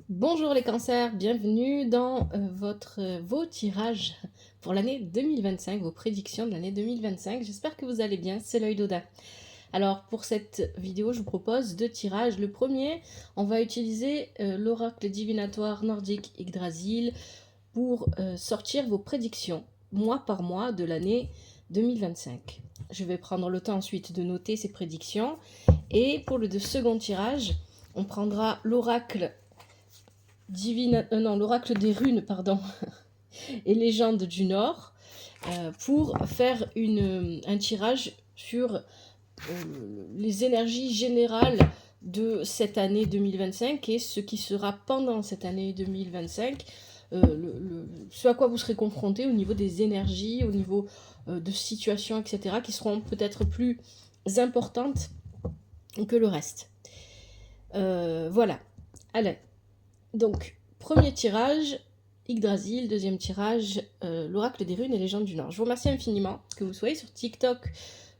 Bonjour les cancers, bienvenue dans vos tirages pour l'année 2025, vos prédictions de l'année 2025. J'espère que vous allez bien, c'est l'œil d'Odin. Alors pour cette vidéo, je vous propose deux tirages. Le premier, on va utiliser l'oracle divinatoire nordique Yggdrasil pour sortir vos prédictions mois par mois de l'année 2025. Je vais prendre le temps ensuite de noter ces prédictions. Et pour le second tirage, on prendra l'oracle l'oracle des runes, pardon, et légendes du Nord, pour faire un tirage sur les énergies générales de cette année 2025 et ce qui sera pendant cette année 2025, ce à quoi vous serez confronté au niveau des énergies, au niveau de situations, etc., qui seront peut-être plus importantes que le reste. Voilà. Allez. Donc, premier tirage, Yggdrasil. Deuxième tirage, l'oracle des runes et légendes du Nord. Je vous remercie infiniment que vous soyez sur TikTok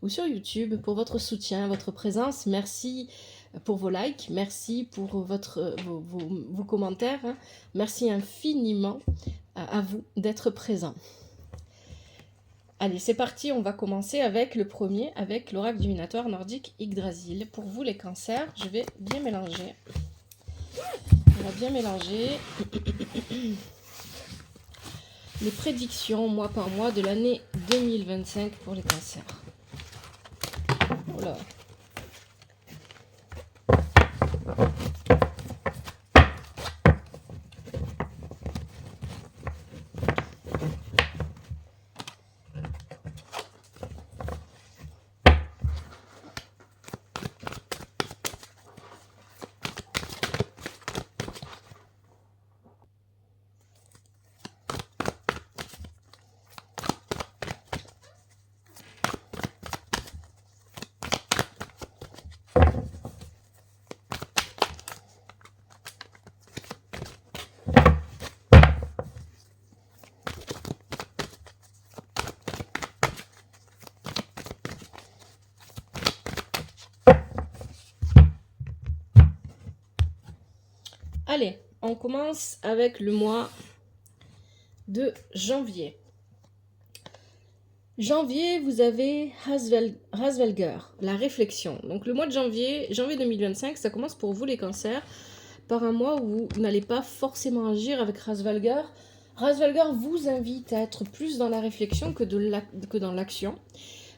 ou sur YouTube pour votre soutien, votre présence. Merci pour vos likes, merci pour vos commentaires. Hein. Merci infiniment à vous d'être présents. Allez, c'est parti, on va commencer avec le premier, avec l'oracle divinatoire nordique Yggdrasil. Pour vous les cancers, je vais bien mélanger. On va bien mélanger les prédictions mois par mois de l'année 2025 pour les cancers. Voilà. Allez, on commence avec le mois de janvier. Janvier, vous avez Hasvelger, la réflexion. Donc le mois de janvier 2025, ça commence pour vous les cancers par un mois où vous n'allez pas forcément agir avec Hasvelger. Hasvelger vous invite à être plus dans la réflexion que dans l'action.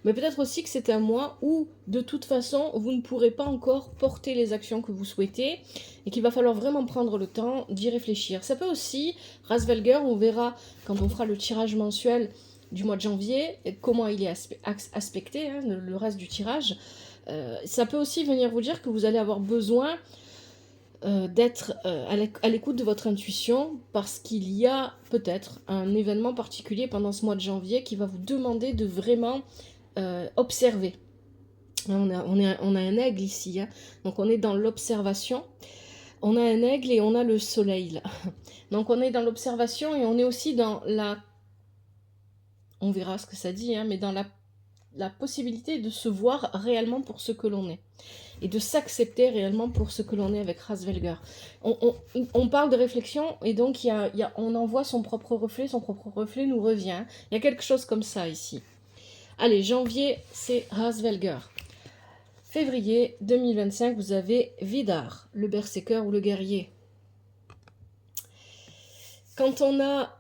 Mais peut-être aussi que c'est un mois où, de toute façon, vous ne pourrez pas encore porter les actions que vous souhaitez et qu'il va falloir vraiment prendre le temps d'y réfléchir. Ça peut aussi, Hasvelger, on verra quand on fera le tirage mensuel du mois de janvier, comment il est aspecté, hein, le reste du tirage. Ça peut aussi venir vous dire que vous allez avoir besoin d'être à l'écoute de votre intuition parce qu'il y a peut-être un événement particulier pendant ce mois de janvier qui va vous demander de vraiment observer. On a un aigle ici, hein. Donc on est dans l'observation. On a un aigle et on a le soleil là. Donc on est dans l'observation et on est aussi dans la... On verra ce que ça dit, hein, mais dans la possibilité de se voir réellement pour ce que l'on est. Et de s'accepter réellement pour ce que l'on est avec Hasvelger. On parle de réflexion et donc on envoie son propre reflet nous revient. Il y a quelque chose comme ça ici. Allez, janvier, c'est Hasvelger. Février 2025, vous avez Vidar, le berserker ou le guerrier. Quand on a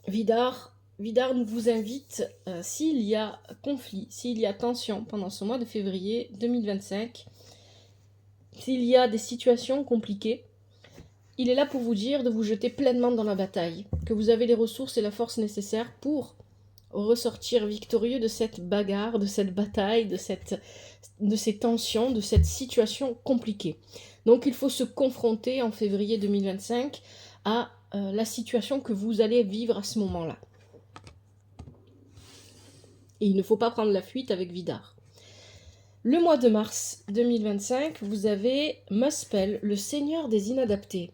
Vidar nous vous invite, s'il y a conflit, s'il y a tension pendant ce mois de février 2025, s'il y a des situations compliquées, il est là pour vous dire de vous jeter pleinement dans la bataille, que vous avez les ressources et la force nécessaires pour ressortir victorieux de cette bagarre, de cette bataille, de ces tensions, de cette situation compliquée. Donc il faut se confronter en février 2025 à la situation que vous allez vivre à ce moment-là. Et il ne faut pas prendre la fuite avec Vidar. Le mois de mars 2025, vous avez Muspel, le seigneur des inadaptés.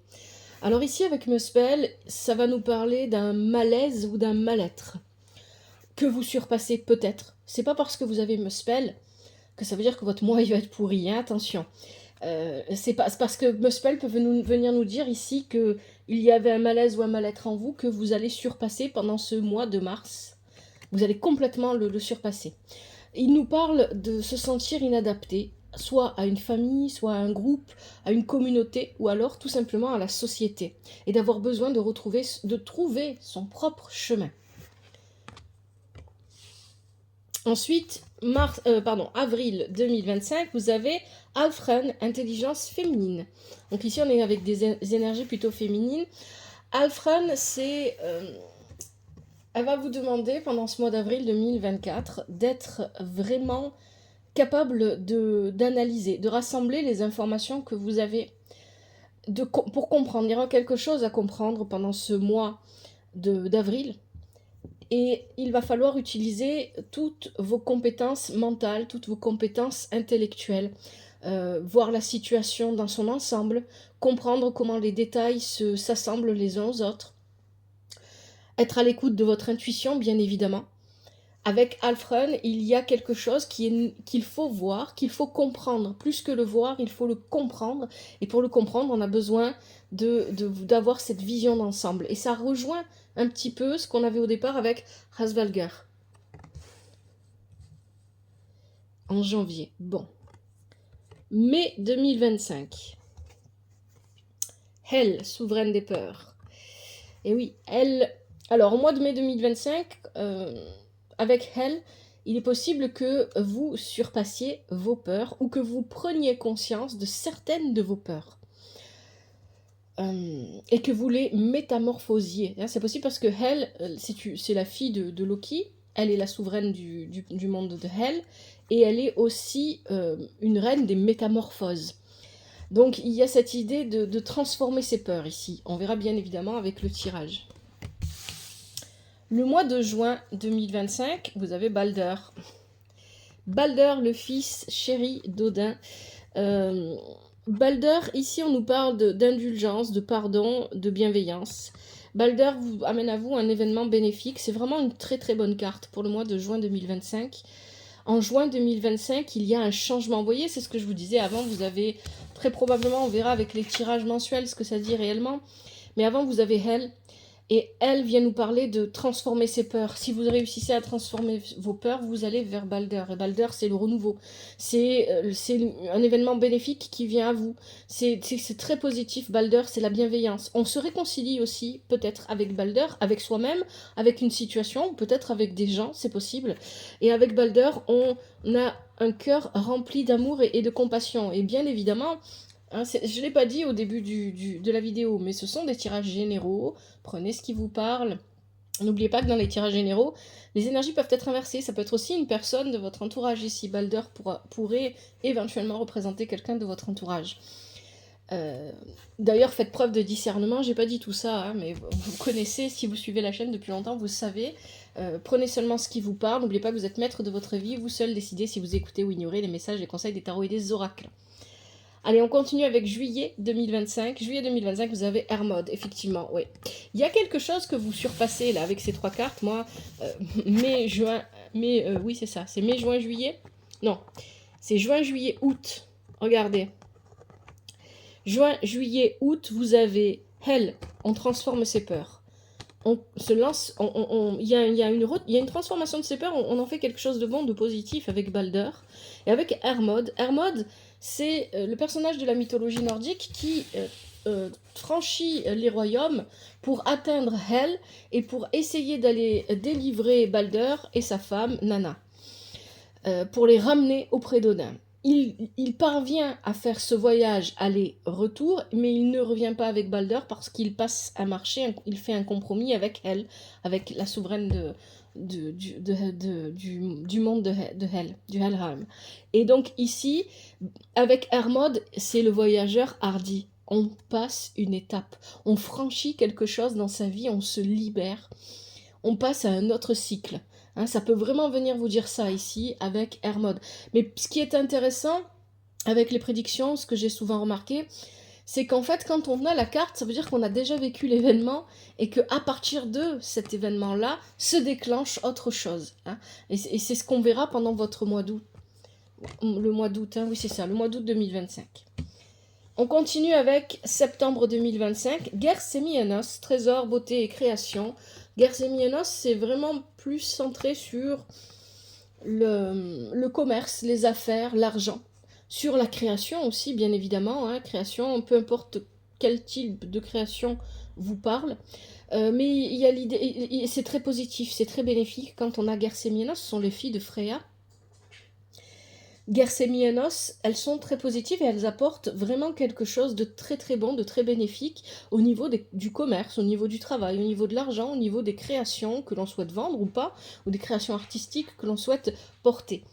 Alors ici, avec Muspel, ça va nous parler d'un malaise ou d'un mal-être que vous surpassez peut-être. C'est pas parce que vous avez Muspel que ça veut dire que votre mois il va être pourri, hein, attention. C'est parce que Muspel peut venir nous dire ici qu'il y avait un malaise ou un mal-être en vous que vous allez surpasser pendant ce mois de mars. Vous allez complètement le surpasser. Il nous parle de se sentir inadapté, soit à une famille, soit à un groupe, à une communauté, ou alors tout simplement à la société, et d'avoir besoin de trouver son propre chemin. Ensuite, avril 2025, vous avez Alfred, intelligence féminine. Donc ici, on est avec des énergies plutôt féminines. Alfred, elle va vous demander pendant ce mois d'avril 2024 d'être vraiment capable d'analyser, de rassembler les informations que vous avez pour comprendre. Il y aura quelque chose à comprendre pendant ce mois d'avril. Et il va falloir utiliser toutes vos compétences mentales, toutes vos compétences intellectuelles, voir la situation dans son ensemble, comprendre comment les détails s'assemblent les uns aux autres, être à l'écoute de votre intuition, bien évidemment. Avec Alfred, il y a quelque chose qu'il faut voir, qu'il faut comprendre. Plus que le voir, il faut le comprendre. Et pour le comprendre, on a besoin d'avoir cette vision d'ensemble. Et ça rejoint un petit peu ce qu'on avait au départ avec Rasvalgar. En janvier. Bon. Mai 2025. Hel, souveraine des peurs. Et oui, elle... Alors, au mois de mai 2025... avec Hel, il est possible que vous surpassiez vos peurs ou que vous preniez conscience de certaines de vos peurs. Et que vous les métamorphosiez. C'est possible parce que Hel, c'est la fille de Loki, elle est la souveraine du monde de Hel, et elle est aussi une reine des métamorphoses. Donc il y a cette idée de transformer ses peurs ici. On verra bien évidemment avec le tirage. Le mois de juin 2025, vous avez Balder. Balder, le fils chéri d'Odin. Balder, ici on nous parle d'indulgence, de pardon, de bienveillance. Balder vous amène à vous un événement bénéfique. C'est vraiment une très très bonne carte pour le mois de juin 2025. En juin 2025, il y a un changement. Vous voyez, c'est ce que je vous disais avant. Vous avez très probablement, on verra avec les tirages mensuels ce que ça dit réellement. Mais avant, vous avez Hel. Et elle vient nous parler de transformer ses peurs. Si vous réussissez à transformer vos peurs, vous allez vers Balder. Et Balder, c'est le renouveau. C'est un événement bénéfique qui vient à vous. C'est très positif. Balder, c'est la bienveillance. On se réconcilie aussi, peut-être, avec Balder, avec soi-même, avec une situation, peut-être avec des gens, c'est possible. Et avec Balder, on a un cœur rempli d'amour et de compassion. Et bien évidemment... je ne l'ai pas dit au début de la vidéo, mais ce sont des tirages généraux. Prenez ce qui vous parle. N'oubliez pas que dans les tirages généraux, les énergies peuvent être inversées. Ça peut être aussi une personne de votre entourage ici. Balder pourrait éventuellement représenter quelqu'un de votre entourage. D'ailleurs, faites preuve de discernement. J'ai pas dit tout ça, mais vous connaissez, si vous suivez la chaîne depuis longtemps, vous savez. Prenez seulement ce qui vous parle. N'oubliez pas que vous êtes maître de votre vie. Vous seul décidez si vous écoutez ou ignorez les messages, les conseils des tarots et des oracles. Allez, on continue avec juillet 2025. Juillet 2025, vous avez Hermod, effectivement, oui. Il y a quelque chose que vous surpassez, là, avec ces trois cartes. Moi, oui, c'est ça. C'est mai, juin, juillet. Non, c'est juin, juillet, août. Regardez. Juin, juillet, août, vous avez Hel, on transforme ses peurs. On se lance, il y a une transformation de ses peurs, on en fait quelque chose de bon, de positif avec Balder. Et avec Hermod. Hermod, c'est le personnage de la mythologie nordique qui franchit les royaumes pour atteindre Hel et pour essayer d'aller délivrer Balder et sa femme Nanna, pour les ramener auprès d'Odin. Il parvient à faire ce voyage aller-retour, mais il ne revient pas avec Balder parce qu'il passe un marché, il fait un compromis avec Hel, avec la souveraine du monde de Hel, du Helheim. Et donc ici, avec Hermod, c'est le voyageur hardi. On passe une étape, on franchit quelque chose dans sa vie, on se libère, on passe à un autre cycle. Ça peut vraiment venir vous dire ça ici avec Hermod. Mais ce qui est intéressant avec les prédictions, ce que j'ai souvent remarqué, c'est qu'en fait, quand on a la carte, ça veut dire qu'on a déjà vécu l'événement et qu'à partir de cet événement-là, se déclenche autre chose. Et c'est ce qu'on verra pendant votre mois d'août. Le mois d'août, oui c'est ça, le mois d'août 2025. On continue avec septembre 2025, Guerre Sémienos, trésor, beauté et création. Guerre Sémienos, c'est vraiment plus centré sur le commerce, les affaires, l'argent. Sur la création aussi, bien évidemment, hein, création, peu importe quel type de création vous parle. Mais il y a l'idée, c'est très positif, c'est très bénéfique. Quand on a Gersemianos, ce sont les filles de Freya. Gersemianos, elles sont très positives et elles apportent vraiment quelque chose de très très bon, de très bénéfique au niveau du commerce, au niveau du travail, au niveau de l'argent, au niveau des créations que l'on souhaite vendre ou pas, ou des créations artistiques que l'on souhaite porter.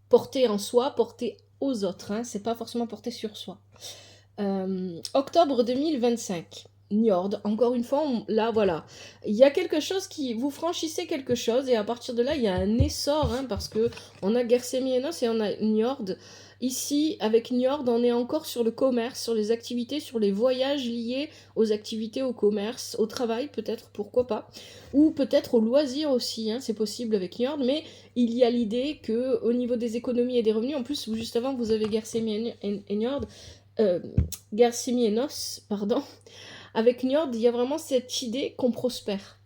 Porter en soi, porter aux autres, hein, c'est pas forcément porter sur soi. Octobre 2025, Njord, encore une fois, là voilà, il y a quelque chose qui, vous franchissez quelque chose et à partir de là il y a un essor, hein, parce que on a Gersemianos et on a Njord. Ici, avec Njord, on est encore sur le commerce, sur les activités, sur les voyages liés aux activités, au commerce, au travail peut-être, pourquoi pas, ou peut-être au loisir aussi, hein, c'est possible avec Njord, mais il y a l'idée que au niveau des économies et des revenus, en plus, juste avant, vous avez Gersemianos et Njord, Gersemianos, pardon, avec Njord, il y a vraiment cette idée qu'on prospère.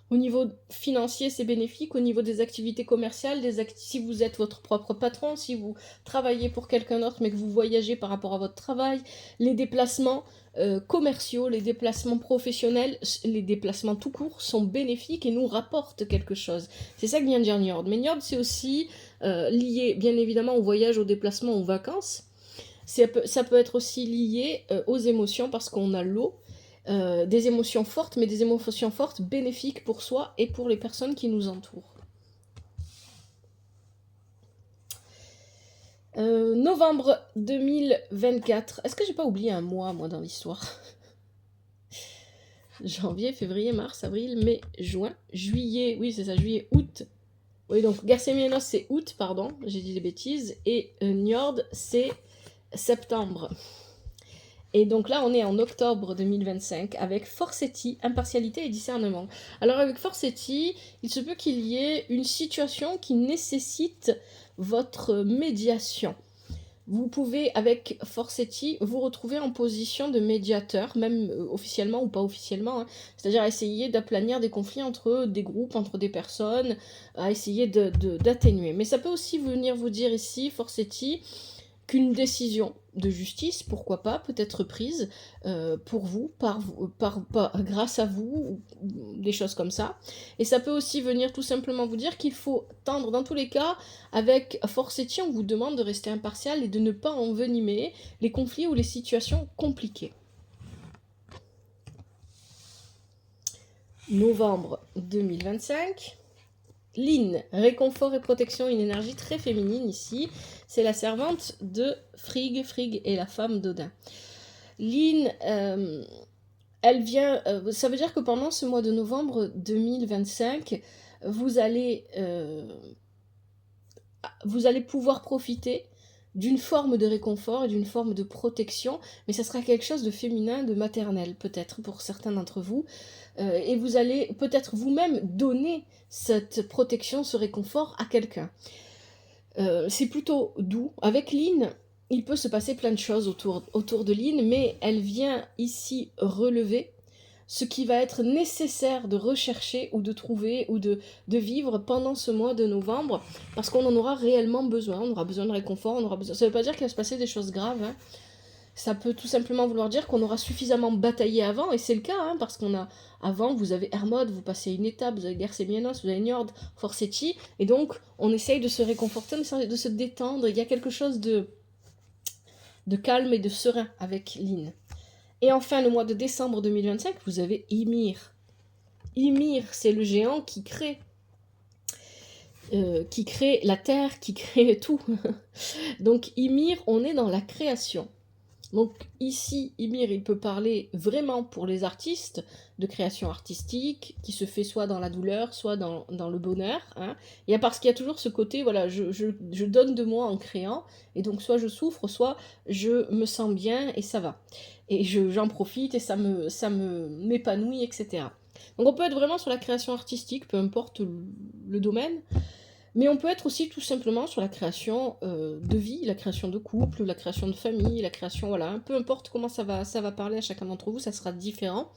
Au niveau financier, c'est bénéfique. Au niveau des activités commerciales, si vous êtes votre propre patron, si vous travaillez pour quelqu'un d'autre, mais que vous voyagez par rapport à votre travail, les déplacements commerciaux, les déplacements professionnels, les déplacements tout court sont bénéfiques et nous rapportent quelque chose. C'est ça que vient de dire Njord. Mais Njord, c'est aussi lié, bien évidemment, au voyage, au déplacement, aux vacances. Ça peut être aussi lié aux émotions parce qu'on a l'eau, des émotions fortes, mais des émotions fortes bénéfiques pour soi et pour les personnes qui nous entourent. Novembre 2024. Est-ce que j'ai pas oublié un mois, moi, dans l'histoire? Janvier, février, mars, avril, mai, juin, juillet. Oui, c'est ça, juillet, août. Oui, donc Gersemianos, c'est août, pardon, j'ai dit des bêtises. Et Njord, c'est septembre. Et donc là, on est en octobre 2025 avec Forsetti, impartialité et discernement. Alors avec Forsetti, il se peut qu'il y ait une situation qui nécessite votre médiation. Vous pouvez, avec Forsetti, vous retrouver en position de médiateur, même officiellement ou pas officiellement, hein. C'est-à-dire essayer d'aplanir des conflits entre des groupes, entre des personnes, à essayer d'atténuer. Mais ça peut aussi venir vous dire ici, Forsetti, qu'une décision de justice, pourquoi pas, peut être prise pour vous, grâce à vous, des choses comme ça. Et ça peut aussi venir tout simplement vous dire qu'il faut tendre, dans tous les cas, avec Forsetti, on vous demande de rester impartial et de ne pas envenimer les conflits ou les situations compliquées. Novembre 2025. Lynn, réconfort et protection, une énergie très féminine ici. C'est la servante de Frigg. Frigg est la femme d'Odin. Lynn, elle vient... ça veut dire que pendant ce mois de novembre 2025, vous allez pouvoir profiter d'une forme de réconfort et d'une forme de protection, mais ça sera quelque chose de féminin, de maternel peut-être pour certains d'entre vous, et vous allez peut-être vous-même donner cette protection, ce réconfort à quelqu'un. C'est plutôt doux. Avec Lynn, il peut se passer plein de choses autour de Lynn, mais elle vient ici relever ce qui va être nécessaire de rechercher ou de trouver ou de vivre pendant ce mois de novembre, parce qu'on en aura réellement besoin. On aura besoin de réconfort, on aura besoin... Ça ne veut pas dire qu'il va se passer des choses graves, hein. Ça peut tout simplement vouloir dire qu'on aura suffisamment bataillé avant, et c'est le cas, hein, parce qu'on a... Avant, vous avez Hermod, vous passez une étape, vous avez Gersemianos, vous avez Njord, Forsetti, et donc on essaye de se réconforter, de se détendre. Il y a quelque chose de calme et de serein avec Lynn. Et enfin, le mois de décembre 2025, vous avez Ymir. Ymir, c'est le géant qui crée la terre, qui crée tout. Donc Ymir, on est dans la création. Donc ici, Ymir, il peut parler vraiment pour les artistes, de création artistique, qui se fait soit dans la douleur, soit dans le bonheur, hein. Parce qu'il y a toujours ce côté, voilà, je donne de moi en créant, et donc soit je souffre, soit je me sens bien, et ça va. Et j'en profite, et ça m'épanouit, etc. Donc on peut être vraiment sur la création artistique, peu importe le domaine, Mais on peut être aussi tout simplement sur la création de vie, la création de couple, la création de famille, la création, voilà, peu importe comment ça va parler à chacun d'entre vous, ça sera différent.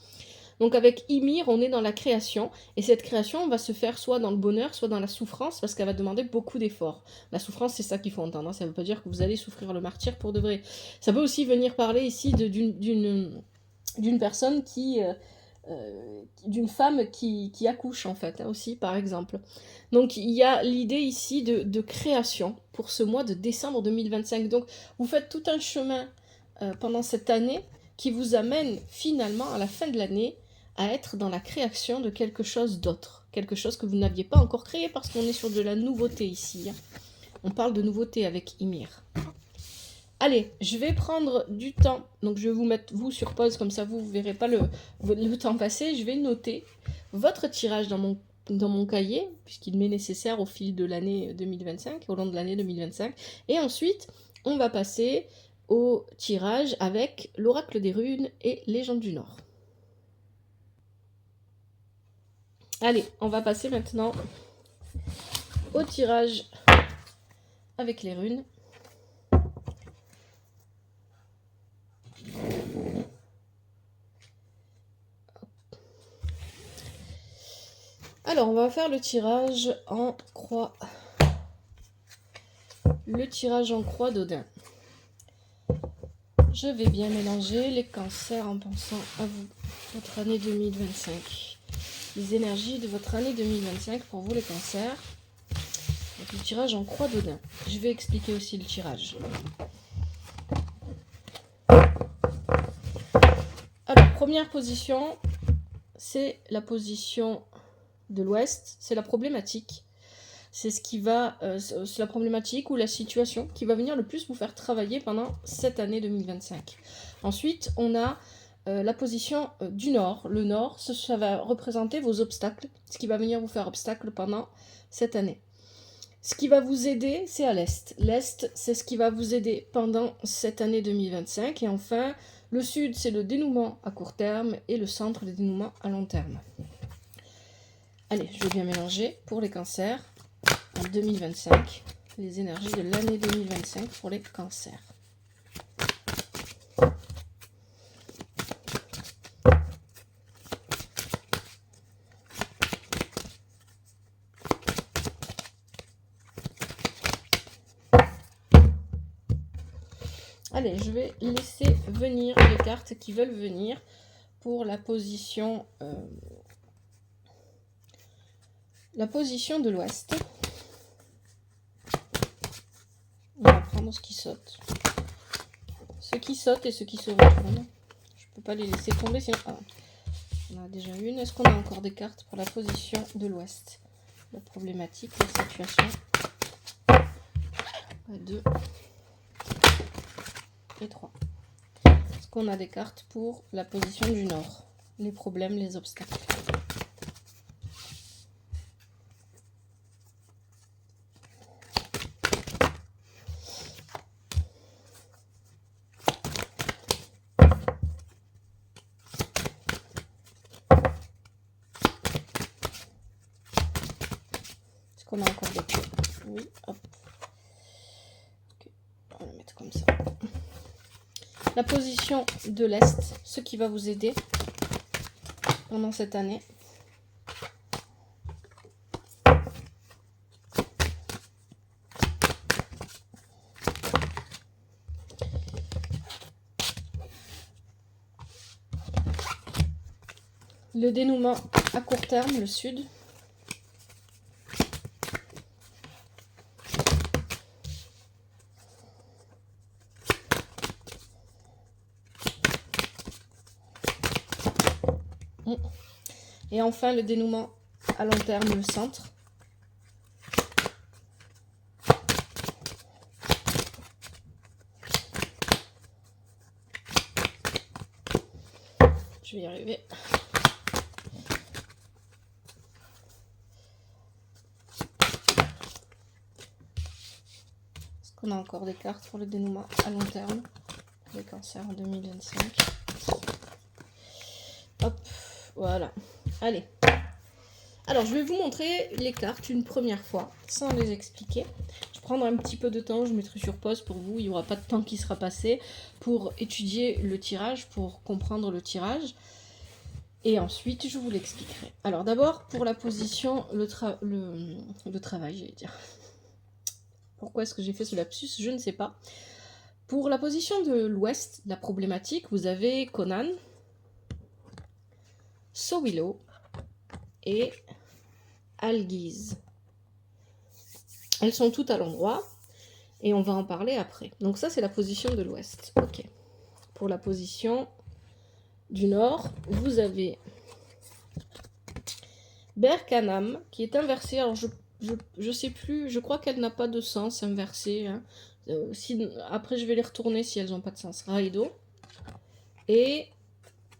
Donc avec Ymir, on est dans la création, et cette création va se faire soit dans le bonheur, soit dans la souffrance, parce qu'elle va demander beaucoup d'efforts. La souffrance, c'est ça qu'il faut entendre, hein. Ça ne veut pas dire que vous allez souffrir le martyre pour de vrai. Ça peut aussi venir parler ici d'une personne d'une femme qui accouche en fait, hein, aussi par exemple. Donc il y a l'idée ici de création pour ce mois de décembre 2025. Donc vous faites tout un chemin pendant cette année qui vous amène finalement à la fin de l'année à être dans la création de quelque chose d'autre, quelque chose que vous n'aviez pas encore créé, parce qu'on est sur de la nouveauté ici, hein. On parle de nouveauté avec Ymir. Allez, je vais prendre du temps, donc je vais vous mettre vous sur pause, comme ça vous ne verrez pas le temps passer. Je vais noter votre tirage dans mon cahier, puisqu'il m'est nécessaire au fil de l'année 2025, au long de l'année 2025. Et ensuite, on va passer au tirage avec l'oracle des runes et légende du Nord. Allez, on va passer maintenant au tirage avec les runes. Alors, on va faire le tirage en croix. Le tirage en croix d'Odin. Je vais bien mélanger les cancers en pensant à vous, votre année 2025. Les énergies de votre année 2025 pour vous les cancers. Donc, le tirage en croix d'Odin. Je vais expliquer aussi le tirage. Alors, première position, c'est la position de l'Ouest, c'est la problématique. C'est ce qui va, c'est la problématique ou la situation qui va venir le plus vous faire travailler pendant cette année 2025. Ensuite, on a la position du Nord. Le Nord, ça va représenter vos obstacles, ce qui va venir vous faire obstacle pendant cette année. Ce qui va vous aider, c'est à l'Est. L'Est, c'est ce qui va vous aider pendant cette année 2025. Et enfin, le Sud, c'est le dénouement à court terme, et le Centre, le dénouement à long terme. Allez, je vais bien mélanger pour les cancers en 2025, les énergies de l'année 2025 pour les cancers. Allez, je vais laisser venir les cartes qui veulent venir pour la position de l'Ouest. On va prendre ce qui saute. Ce qui saute et ce qui se retourne. Je ne peux pas les laisser tomber, sinon... Ah, on a déjà une. Est-ce qu'on a encore des cartes pour la position de l'Ouest? La problématique, la situation. 2 et 3. Est-ce qu'on a des cartes pour la position du Nord? Les problèmes, les obstacles. Est-ce qu'on a encore des cartes? Oui, hop. Okay. On va le mettre comme ça. La position de l'Est, ce qui va vous aider pendant cette année. Le dénouement à court terme, le Sud. Et enfin, le dénouement à long terme, le Centre. Je vais y arriver. Est-ce qu'on a encore des cartes pour le dénouement à long terme? Les cancers en 2025. Hop, voilà. Allez. Alors, je vais vous montrer les cartes une première fois, sans les expliquer. Je prendrai un petit peu de temps, je mettrai sur pause pour vous. Il n'y aura pas de temps qui sera passé pour étudier le tirage, pour comprendre le tirage. Et ensuite, je vous l'expliquerai. Alors, d'abord, pour la position, le travail, j'allais dire. Pourquoi est-ce que j'ai fait ce lapsus? Je ne sais pas. Pour la position de l'ouest, la problématique, vous avez Conan, Sowilo et Algiz. Elles sont toutes à l'endroit et on va en parler après. Donc ça, c'est la position de l'ouest. Ok. Pour la position du nord, vous avez Berkanam qui est inversée. Alors je sais plus, je crois qu'elle n'a pas de sens inversée. Hein. Après, je vais les retourner si elles n'ont pas de sens. Raido et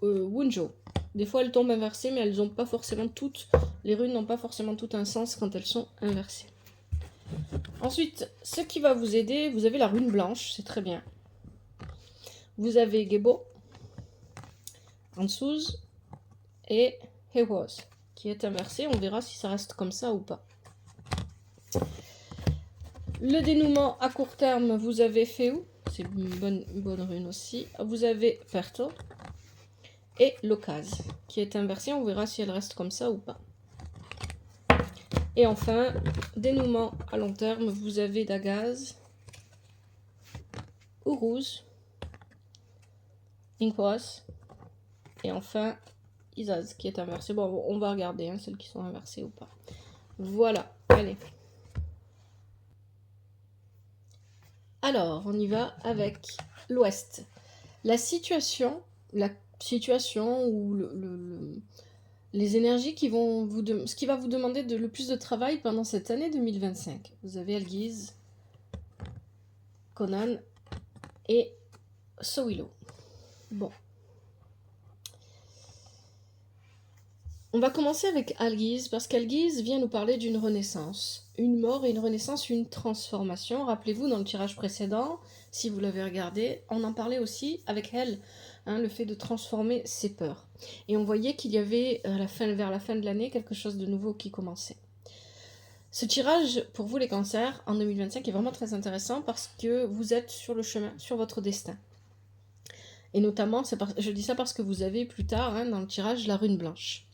Wunjo. Des fois, elles tombent inversées, mais elles n'ont pas forcément toutes. Les runes n'ont pas forcément tout un sens quand elles sont inversées. Ensuite, ce qui va vous aider, vous avez la rune blanche, c'est très bien. Vous avez Gebo, Ansuz et Hewoz, qui est inversé. On verra si ça reste comme ça ou pas. Le dénouement à court terme, vous avez Feu, c'est une bonne rune aussi. Vous avez Perto et Lokaz, qui est inversé. On verra si elle reste comme ça ou pas. Et enfin, dénouement à long terme, vous avez Dagaz, Uruz, Inkwas, et enfin Izaz qui est inversé. Bon, on va regarder hein, celles qui sont inversées ou pas. Voilà, allez. Alors, on y va avec l'ouest. La situation ou les énergies qui vont ce qui va vous demander le plus de travail pendant cette année 2025. Vous avez Algiz, Conan et Sowilo. Bon. On va commencer avec Algiz, parce qu'Algiz vient nous parler d'une renaissance. Une mort et une renaissance, une transformation. Rappelez-vous, dans le tirage précédent, si vous l'avez regardé, on en parlait aussi avec elle, hein, le fait de transformer ses peurs. Et on voyait qu'il y avait, vers la fin de l'année, quelque chose de nouveau qui commençait. Ce tirage, pour vous les cancers, en 2025, est vraiment très intéressant parce que vous êtes sur le chemin, sur votre destin. Et notamment, je dis ça parce que vous avez plus tard, hein, dans le tirage, la rune blanche.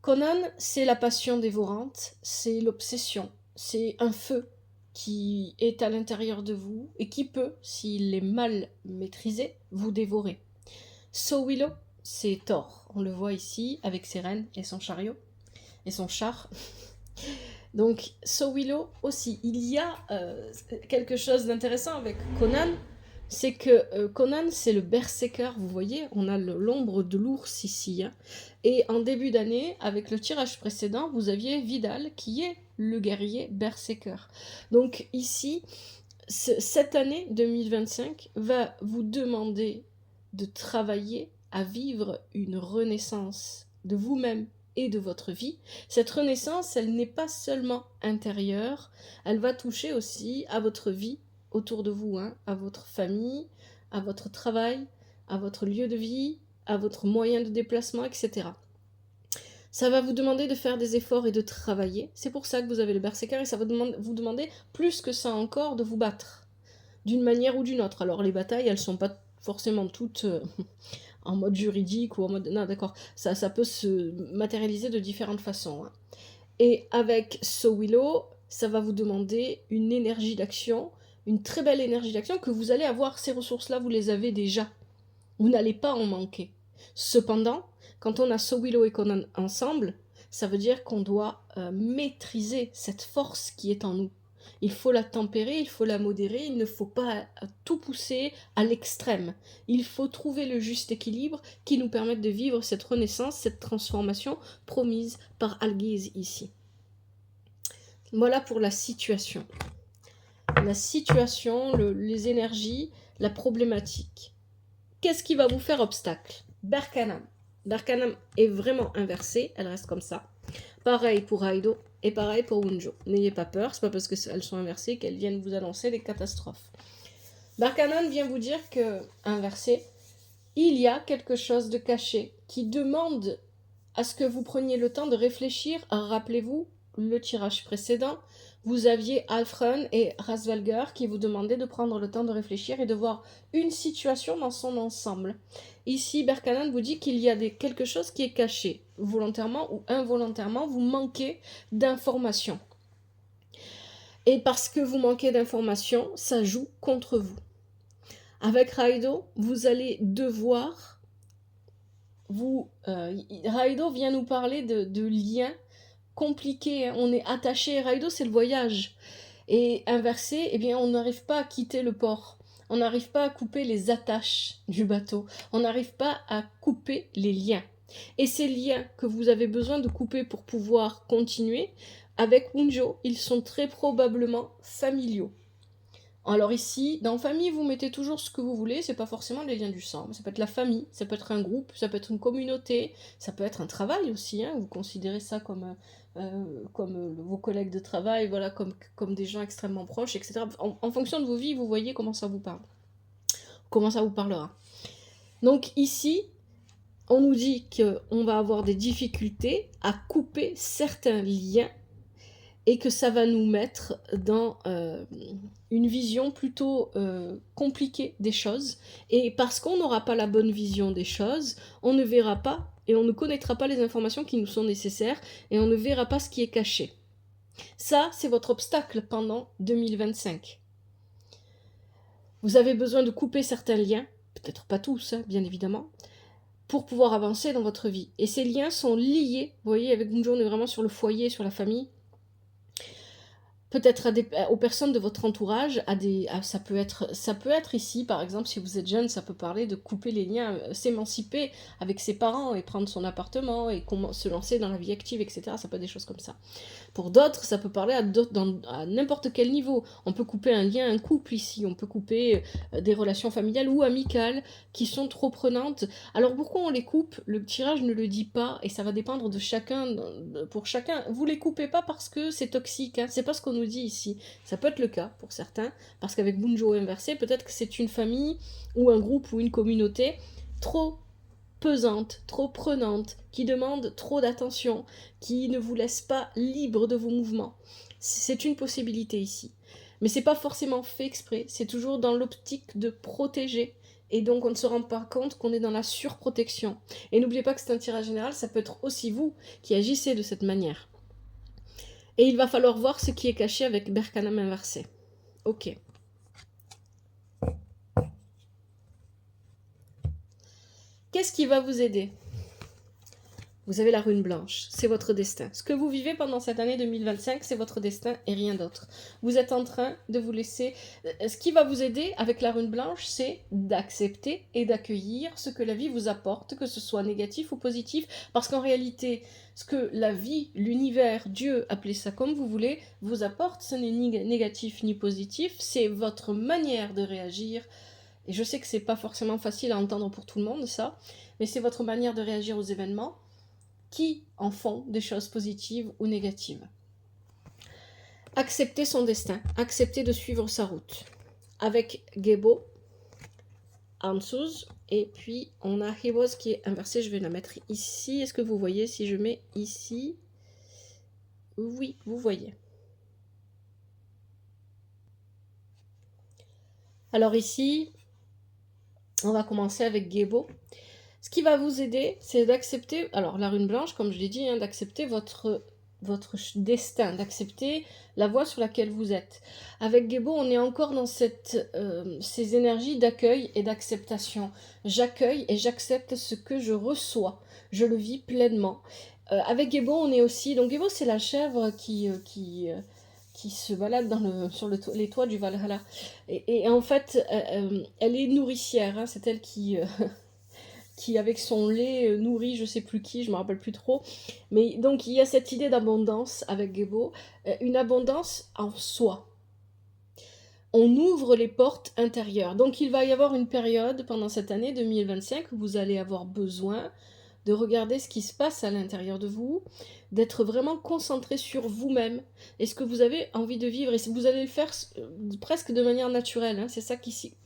Conan, c'est la passion dévorante, c'est l'obsession, c'est un feu qui est à l'intérieur de vous et qui peut, s'il est mal maîtrisé, vous dévorer. Sowilo, c'est Thor, on le voit ici avec ses rennes et son chariot, et son char. Donc Sowilo aussi, il y a quelque chose d'intéressant avec Conan, c'est que Conan, c'est le berserker, vous voyez, on a l'ombre de l'ours ici. Hein. Et en début d'année, avec le tirage précédent, vous aviez Vidal, qui est le guerrier berserker. Donc ici, cette année 2025 va vous demander de travailler à vivre une renaissance de vous-même et de votre vie. Cette renaissance, elle n'est pas seulement intérieure, elle va toucher aussi à votre vie autour de vous, hein, à votre famille, à votre travail, à votre lieu de vie, à votre moyen de déplacement, etc. Ça va vous demander de faire des efforts et de travailler. C'est pour ça que vous avez le berserker et ça va vous demander plus que ça encore de vous battre, d'une manière ou d'une autre. Alors les batailles, elles sont pas forcément toutes en mode juridique ou en mode... Non, d'accord, ça peut se matérialiser de différentes façons. Hein. Et avec Sowilo, ça va vous demander une énergie d'action, une très belle énergie d'action que vous allez avoir. Ces ressources-là, vous les avez déjà. Vous n'allez pas en manquer. Cependant, quand on a Sowilo et Conan ensemble, ça veut dire qu'on doit maîtriser cette force qui est en nous. Il faut la tempérer, il faut la modérer, il ne faut pas tout pousser à l'extrême. Il faut trouver le juste équilibre qui nous permette de vivre cette renaissance, cette transformation promise par Algiz ici. Voilà pour la situation. La situation, les énergies, la problématique. Qu'est-ce qui va vous faire obstacle? Berkanam. Berkanam est vraiment inversée, elle reste comme ça. Pareil pour Raido et pareil pour Wunjo. N'ayez pas peur, c'est pas parce qu'elles sont inversées qu'elles viennent vous annoncer des catastrophes. Berkanam vient vous dire que, inversé, il y a quelque chose de caché qui demande à ce que vous preniez le temps de réfléchir. Rappelez-vous, le tirage précédent, vous aviez Alfred et Rasvalger qui vous demandaient de prendre le temps de réfléchir et de voir une situation dans son ensemble. Ici, Berkanan vous dit qu'il y a quelque chose qui est caché, volontairement ou involontairement, vous manquez d'informations. Et parce que vous manquez d'informations, ça joue contre vous. Avec Raido, vous allez devoir... Raido vient nous parler de liens compliqués. Hein. On est attaché. Raido, c'est le voyage. Et inversé, eh bien, on n'arrive pas à quitter le port. On n'arrive pas à couper les attaches du bateau. On n'arrive pas à couper les liens. Et ces liens que vous avez besoin de couper pour pouvoir continuer, avec Wunjo, ils sont très probablement familiaux. Alors ici, dans famille, vous mettez toujours ce que vous voulez, c'est pas forcément les liens du sang, ça peut être la famille, ça peut être un groupe, ça peut être une communauté, ça peut être un travail aussi, hein, vous considérez ça comme vos collègues de travail, voilà, comme des gens extrêmement proches, etc. En fonction de vos vies, vous voyez comment ça vous parle, comment ça vous parlera. Donc ici, on nous dit qu'on va avoir des difficultés à couper certains liens et que ça va nous mettre dans une vision plutôt compliquée des choses. Et parce qu'on n'aura pas la bonne vision des choses, on ne verra pas et on ne connaîtra pas les informations qui nous sont nécessaires et on ne verra pas ce qui est caché. Ça, c'est votre obstacle pendant 2025. Vous avez besoin de couper certains liens, peut-être pas tous, hein, bien évidemment, pour pouvoir avancer dans votre vie. Et ces liens sont liés, vous voyez, avec Gunjo, on est vraiment sur le foyer, sur la famille, peut-être aux personnes de votre entourage, ça peut être ici, par exemple, si vous êtes jeune, ça peut parler de couper les liens, s'émanciper avec ses parents et prendre son appartement et se lancer dans la vie active, etc. Ça peut être des choses comme ça. Pour d'autres, ça peut parler à n'importe quel niveau. On peut couper un lien, un couple ici, on peut couper des relations familiales ou amicales qui sont trop prenantes. Alors pourquoi on les coupe? Le tirage ne le dit pas et ça va dépendre de chacun, pour chacun. Vous les coupez pas parce que c'est toxique, hein. C'est pas ce qu'on nous dit ici. Ça peut être le cas pour certains, parce qu'avec Bunjo inversé, peut-être que c'est une famille ou un groupe ou une communauté trop pesante, trop prenante, qui demande trop d'attention, qui ne vous laisse pas libre de vos mouvements. C'est une possibilité ici. Mais c'est pas forcément fait exprès, c'est toujours dans l'optique de protéger. Et donc on ne se rend pas compte qu'on est dans la surprotection. Et n'oubliez pas que c'est un tirage général, ça peut être aussi vous qui agissez de cette manière. Et il va falloir voir ce qui est caché avec Berkanam inversé. Ok. Qu'est-ce qui va vous aider? Vous avez la rune blanche, c'est votre destin. Ce que vous vivez pendant cette année 2025, c'est votre destin et rien d'autre. Vous êtes en train de vous laisser... Ce qui va vous aider avec la rune blanche, c'est d'accepter et d'accueillir ce que la vie vous apporte, que ce soit négatif ou positif, parce qu'en réalité, ce que la vie, l'univers, Dieu, appelez ça comme vous voulez, vous apporte, ce n'est ni négatif ni positif, c'est votre manière de réagir. Et je sais que c'est pas forcément facile à entendre pour tout le monde, ça, mais c'est votre manière de réagir aux événements qui en font des choses positives ou négatives. Accepter son destin, accepter de suivre sa route. Avec Gebo, Ansuz, et puis on a Hibos qui est inversé, je vais la mettre ici. Est-ce que vous voyez si je mets ici? Oui, vous voyez. Alors ici, on va commencer avec Gebo. Ce qui va vous aider, c'est d'accepter, alors la rune blanche, comme je l'ai dit, hein, d'accepter votre destin, d'accepter la voie sur laquelle vous êtes. Avec Gebo, on est encore dans ces énergies d'accueil et d'acceptation. J'accueille et j'accepte ce que je reçois. Je le vis pleinement. Avec Gebo, on est aussi... Donc Gebo, c'est la chèvre qui se balade sur les toits du Valhalla. Et en fait, elle est nourricière. Hein, c'est elle qui avec son lait nourrit je sais plus qui, je me rappelle plus trop. Mais donc il y a cette idée d'abondance avec Gebo, une abondance en soi. On ouvre les portes intérieures. Donc il va y avoir une période pendant cette année 2025 où vous allez avoir besoin de regarder ce qui se passe à l'intérieur de vous, d'être vraiment concentré sur vous-même et ce que vous avez envie de vivre. Et vous allez le faire presque de manière naturelle, hein. C'est ça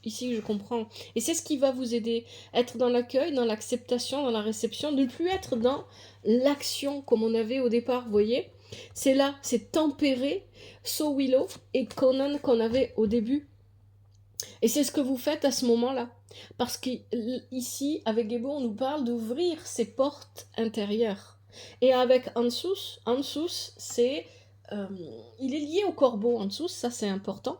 ici que je comprends. Et c'est ce qui va vous aider. Être dans l'accueil, dans l'acceptation, dans la réception, ne plus être dans l'action comme on avait au départ, vous voyez. C'est là, c'est tempéré, So Willow et Conan qu'on avait au début. Et c'est ce que vous faites à ce moment-là. Parce qu'ici, avec Gebo, on nous parle d'ouvrir ses portes intérieures. Et avec Ansous, c'est... il est lié au corbeau, Ansous, ça c'est important.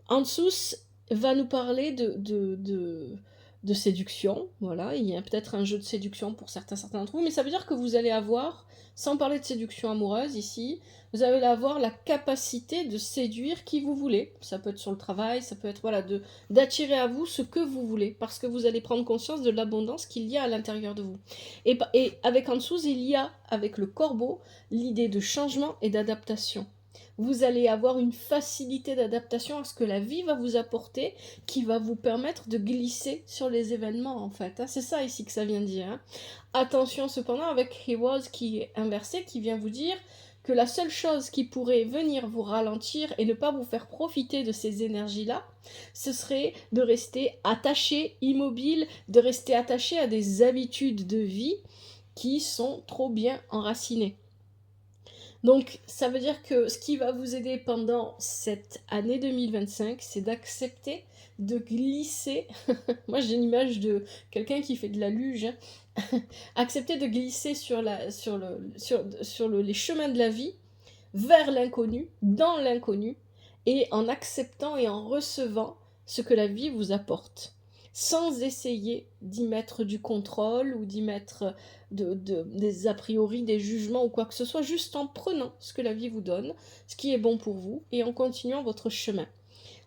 Ansous va nous parler de séduction, voilà, il y a peut-être un jeu de séduction pour certains d'entre vous, mais ça veut dire que vous allez avoir, sans parler de séduction amoureuse ici, vous allez avoir la capacité de séduire qui vous voulez. Ça peut être sur le travail, ça peut être voilà, d'attirer à vous ce que vous voulez, parce que vous allez prendre conscience de l'abondance qu'il y a à l'intérieur de vous. Et avec Ansous, il y a, avec le corbeau, l'idée de changement et d'adaptation. Vous allez avoir une facilité d'adaptation à ce que la vie va vous apporter, qui va vous permettre de glisser sur les événements, en fait. C'est ça ici que ça vient dire. Attention cependant avec He Was qui est inversé, qui vient vous dire que la seule chose qui pourrait venir vous ralentir et ne pas vous faire profiter de ces énergies-là, ce serait de rester attaché, immobile, de rester attaché à des habitudes de vie qui sont trop bien enracinées. Donc, ça veut dire que ce qui va vous aider pendant cette année 2025, c'est d'accepter de glisser. Moi, j'ai une image de quelqu'un qui fait de la luge. Accepter de glisser sur les chemins de la vie, vers l'inconnu, dans l'inconnu, et en acceptant et en recevant ce que la vie vous apporte, sans essayer d'y mettre du contrôle ou d'y mettre des a priori, des jugements ou quoi que ce soit, juste en prenant ce que la vie vous donne, ce qui est bon pour vous, et en continuant votre chemin.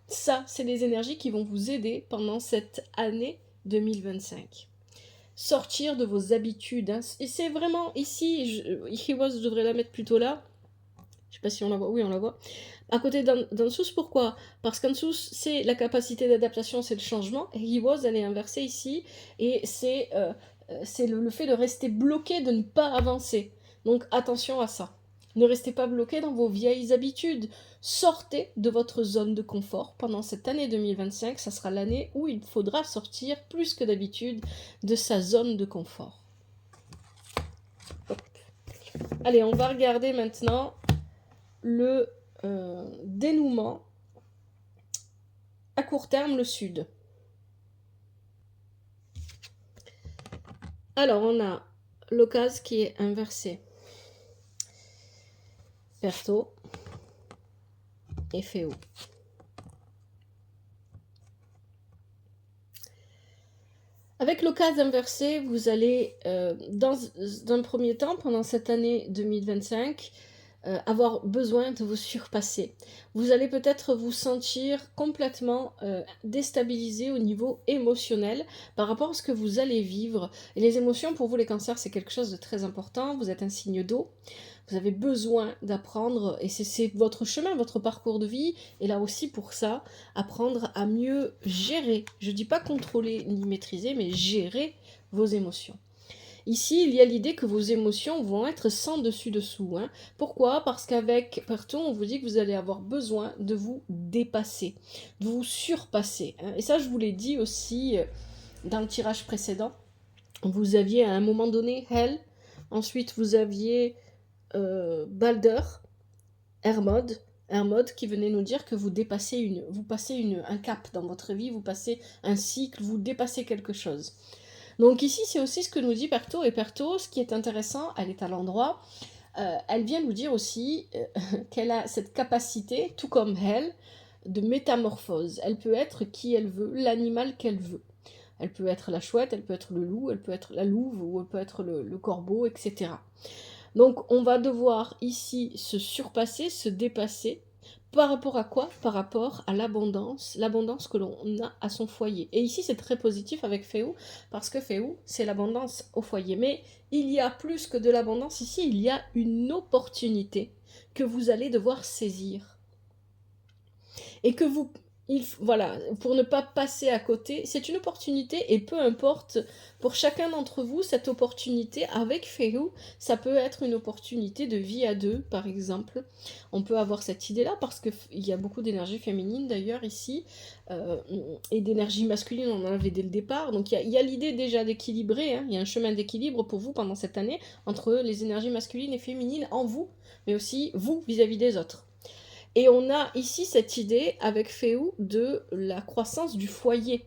Ça, c'est des énergies qui vont vous aider pendant cette année 2025. Sortir de vos habitudes. Hein. Et c'est vraiment ici, je devrais la mettre plutôt là. Je sais pas si on la voit. Oui, on la voit. À côté d'Ansous, pourquoi? Parce qu'Ansous, c'est la capacité d'adaptation, c'est le changement. Et He Was, elle est inversée ici. Et c'est le fait de rester bloqué, de ne pas avancer. Donc attention à ça. Ne restez pas bloqué dans vos vieilles habitudes. Sortez de votre zone de confort. Pendant cette année 2025, ça sera l'année où il faudra sortir plus que d'habitude de sa zone de confort. Hop. Allez, on va regarder maintenant le dénouement à court terme, le sud. Alors, on a l'occasion qui est inversé. Perto et Féo. Avec l'occasion inversé, vous allez, dans un premier temps, pendant cette année 2025, avoir besoin de vous surpasser. Vous allez peut-être vous sentir complètement déstabilisé au niveau émotionnel par rapport à ce que vous allez vivre. Et les émotions, pour vous les cancers, c'est quelque chose de très important. Vous êtes un signe d'eau. Vous avez besoin d'apprendre, et c'est votre chemin, votre parcours de vie, et là aussi pour ça, apprendre à mieux gérer. Je ne dis pas contrôler ni maîtriser, mais gérer vos émotions. Ici, il y a l'idée que vos émotions vont être sans dessus-dessous. Hein. Pourquoi? Parce qu'avec Perton, on vous dit que vous allez avoir besoin de vous dépasser, de vous surpasser. Hein. Et ça, je vous l'ai dit aussi dans le tirage précédent. Vous aviez à un moment donné Hel, ensuite vous aviez Balder, Hermod qui venait nous dire que vous passez un cap dans votre vie, vous passez un cycle, vous dépassez quelque chose. Donc ici, c'est aussi ce que nous dit Perto. Et Perto, ce qui est intéressant, elle est à l'endroit, elle vient nous dire aussi qu'elle a cette capacité, tout comme elle, de métamorphose. Elle peut être qui elle veut, l'animal qu'elle veut. Elle peut être la chouette, elle peut être le loup, elle peut être la louve, ou elle peut être le corbeau, etc. Donc on va devoir ici se surpasser, se dépasser. Par rapport à quoi? Par rapport à l'abondance que l'on a à son foyer. Et ici, c'est très positif avec Féou, parce que Féou, c'est l'abondance au foyer. Mais il y a plus que de l'abondance ici, il y a une opportunité que vous allez devoir saisir. Et que vous Voilà, pour ne pas passer à côté, c'est une opportunité et peu importe, pour chacun d'entre vous, cette opportunité avec Féhu, ça peut être une opportunité de vie à deux, par exemple. On peut avoir cette idée-là parce qu'il y a beaucoup d'énergie féminine d'ailleurs ici, euh, et d'énergie masculine, on en avait dès le départ. Donc il y a l'idée déjà d'équilibrer, hein, il y a un chemin d'équilibre pour vous pendant cette année entre les énergies masculines et féminines en vous, mais aussi vous vis-à-vis des autres. Et on a ici cette idée avec Féou de la croissance du foyer.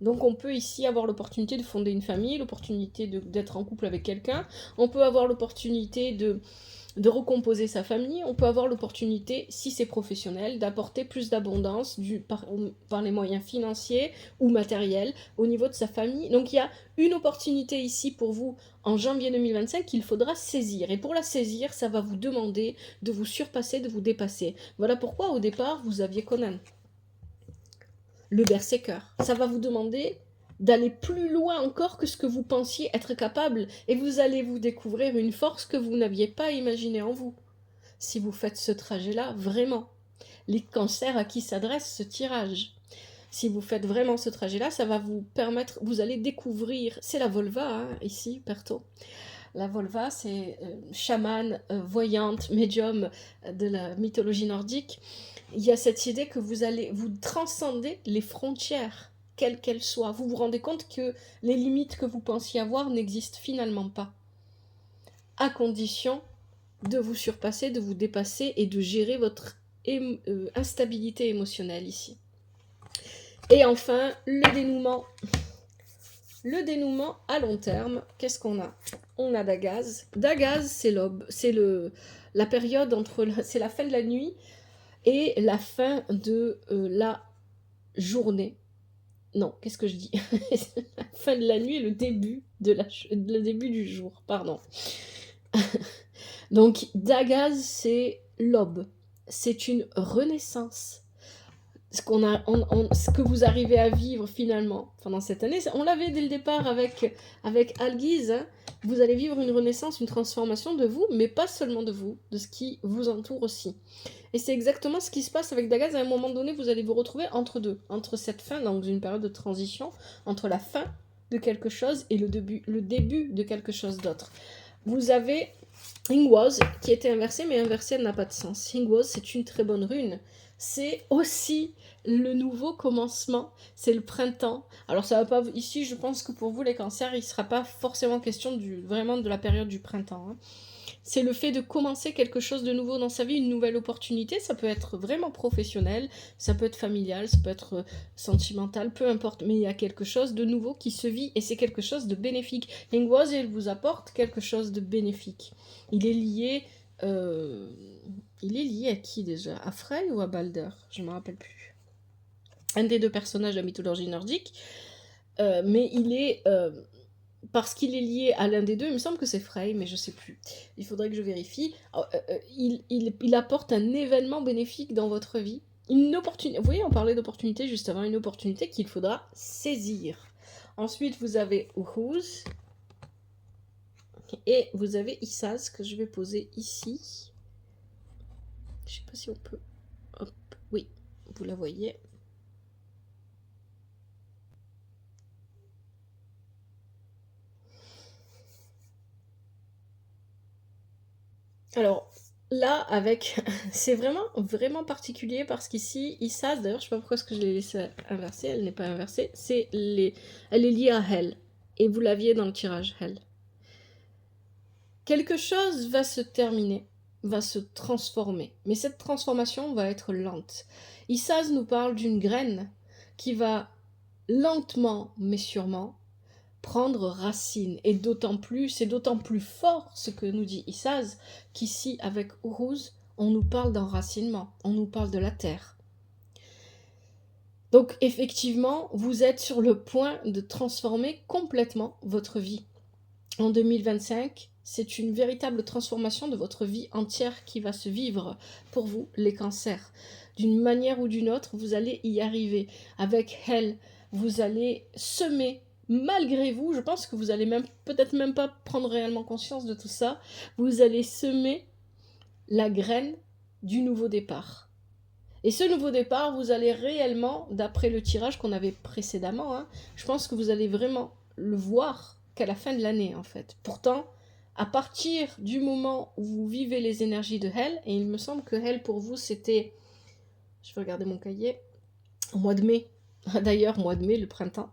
Donc on peut ici avoir l'opportunité de fonder une famille, l'opportunité d'être en couple avec quelqu'un, on peut avoir l'opportunité de recomposer sa famille, on peut avoir l'opportunité, si c'est professionnel, d'apporter plus d'abondance par les moyens financiers ou matériels au niveau de sa famille. Donc il y a une opportunité ici pour vous en janvier 2025 qu'il faudra saisir. Et pour la saisir, ça va vous demander de vous surpasser, de vous dépasser. Voilà pourquoi au départ, vous aviez Conan, le berserker. Ça va vous demander d'aller plus loin encore que ce que vous pensiez être capable, et vous allez vous découvrir une force que vous n'aviez pas imaginée en vous. Si vous faites ce trajet-là, vraiment. Les cancers à qui s'adresse ce tirage. Si vous faites vraiment ce trajet-là, ça va vous permettre, vous allez découvrir, c'est la Volva, hein, ici, Perto. La Volva, c'est chamane, voyante, médium de la mythologie nordique. Il y a cette idée que vous allez vous transcender les frontières, quelles qu'elles soient. Vous vous rendez compte que les limites que vous pensiez avoir n'existent finalement pas, à condition de vous surpasser, de vous dépasser et de gérer votre instabilité émotionnelle ici. Et enfin, le dénouement. Le dénouement à long terme, qu'est-ce qu'on a? On a Dagaz. Dagaz, c'est l'aube, c'est la période entre, c'est la fin de la nuit et la fin de la journée. Non, qu'est-ce que je dis? La fin de la nuit et le début le début du jour, pardon. Donc Dagaz, c'est l'aube, c'est une renaissance. Ce que vous arrivez à vivre finalement pendant cette année, on l'avait dès le départ avec Algiz, hein. Vous allez vivre une renaissance, une transformation de vous, mais pas seulement de vous, de ce qui vous entoure aussi. Et c'est exactement ce qui se passe avec Dagaz. À un moment donné, vous allez vous retrouver entre deux, entre cette fin, donc une période de transition, entre la fin de quelque chose et le début de quelque chose d'autre. Vous avez Ingwaz qui était inversé, mais inversé n'a pas de sens. Ingwaz, c'est une très bonne rune. C'est aussi le nouveau commencement, c'est le printemps. Alors ça va pas ici, je pense que pour vous les cancers, il sera pas forcément question vraiment de la période du printemps, hein. C'est le fait de commencer quelque chose de nouveau dans sa vie, une nouvelle opportunité. Ça peut être vraiment professionnel, ça peut être familial, ça peut être sentimental, peu importe. Mais il y a quelque chose de nouveau qui se vit et c'est quelque chose de bénéfique. Ingwaz, il vous apporte quelque chose de bénéfique. Il est lié à qui déjà? À Frey ou à Balder? Je ne me rappelle plus. Un des deux personnages de la mythologie nordique. Mais il est... parce qu'il est lié à l'un des deux, il me semble que c'est Frey, mais je sais plus. Il faudrait que je vérifie. Il apporte un événement bénéfique dans votre vie. Une opportunité. Vous voyez, on parlait d'opportunité juste avant, une opportunité qu'il faudra saisir. Ensuite, vous avez Uhuz. Et vous avez Issaz que je vais poser ici. Je sais pas si on peut. Hop, oui, vous la voyez. Alors là, avec, c'est vraiment particulier parce qu'ici, Issaz, d'ailleurs, je sais pas pourquoi est-ce que je l'ai laissée inversée, elle n'est pas inversée, elle est liée à Hel. Et vous l'aviez dans le tirage Hel. Quelque chose va se terminer, va se transformer, mais cette transformation va être lente. Issaz nous parle d'une graine qui va lentement mais sûrement prendre racine. Et c'est d'autant plus fort ce que nous dit Issaz, qu'ici, avec Uruz, on nous parle d'enracinement, on nous parle de la terre. Donc, effectivement, vous êtes sur le point de transformer complètement votre vie. En 2025, c'est une véritable transformation de votre vie entière qui va se vivre pour vous, les cancers. D'une manière ou d'une autre, vous allez y arriver. Avec Hel, vous allez semer malgré vous, je pense que vous allez peut-être même pas prendre réellement conscience de tout ça, vous allez semer la graine du nouveau départ. Et ce nouveau départ, vous allez réellement, d'après le tirage qu'on avait précédemment, hein, je pense que vous allez vraiment le voir qu'à la fin de l'année, en fait. Pourtant, à partir du moment où vous vivez les énergies de Hell, et il me semble que Hell pour vous c'était, je vais regarder mon cahier, au mois de mai, d'ailleurs mois de mai, le printemps,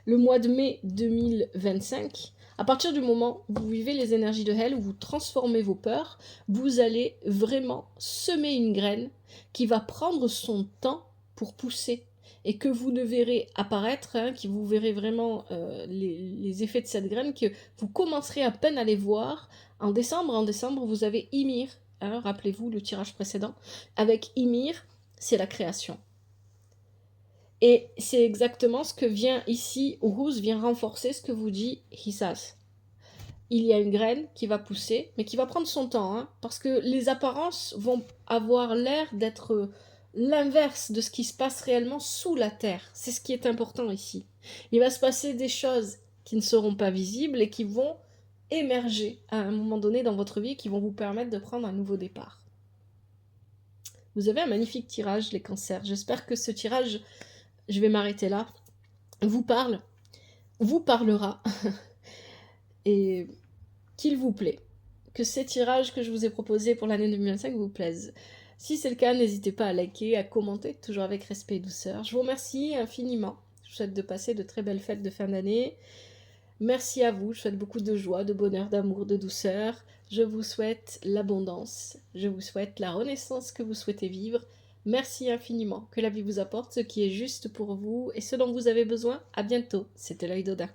le mois de mai 2025, à partir du moment où vous vivez les énergies de Hell, où vous transformez vos peurs, vous allez vraiment semer une graine qui va prendre son temps pour pousser et que vous ne verrez apparaître, hein, que vous verrez vraiment les effets de cette graine, que vous commencerez à peine à les voir. En décembre, vous avez Ymir, hein, rappelez-vous le tirage précédent, avec Ymir, c'est la création. Et c'est exactement ce que vient ici, Uruz vient renforcer ce que vous dit Hisas. Il y a une graine qui va pousser, mais qui va prendre son temps, hein, parce que les apparences vont avoir l'air d'être l'inverse de ce qui se passe réellement sous la terre. C'est ce qui est important ici. Il va se passer des choses qui ne seront pas visibles et qui vont émerger à un moment donné dans votre vie, qui vont vous permettre de prendre un nouveau départ. Vous avez un magnifique tirage, les cancers. J'espère que ce tirage, je vais m'arrêter là, vous parlera, et qu'il vous plaît. Que ces tirages que je vous ai proposés pour l'année 2025 vous plaisent. Si c'est le cas, n'hésitez pas à liker, à commenter, toujours avec respect et douceur. Je vous remercie infiniment. Je vous souhaite de passer de très belles fêtes de fin d'année. Merci à vous. Je souhaite beaucoup de joie, de bonheur, d'amour, de douceur. Je vous souhaite l'abondance. Je vous souhaite la renaissance que vous souhaitez vivre. Merci infiniment. Que la vie vous apporte ce qui est juste pour vous et ce dont vous avez besoin. À bientôt. C'était l'œil d'Odin.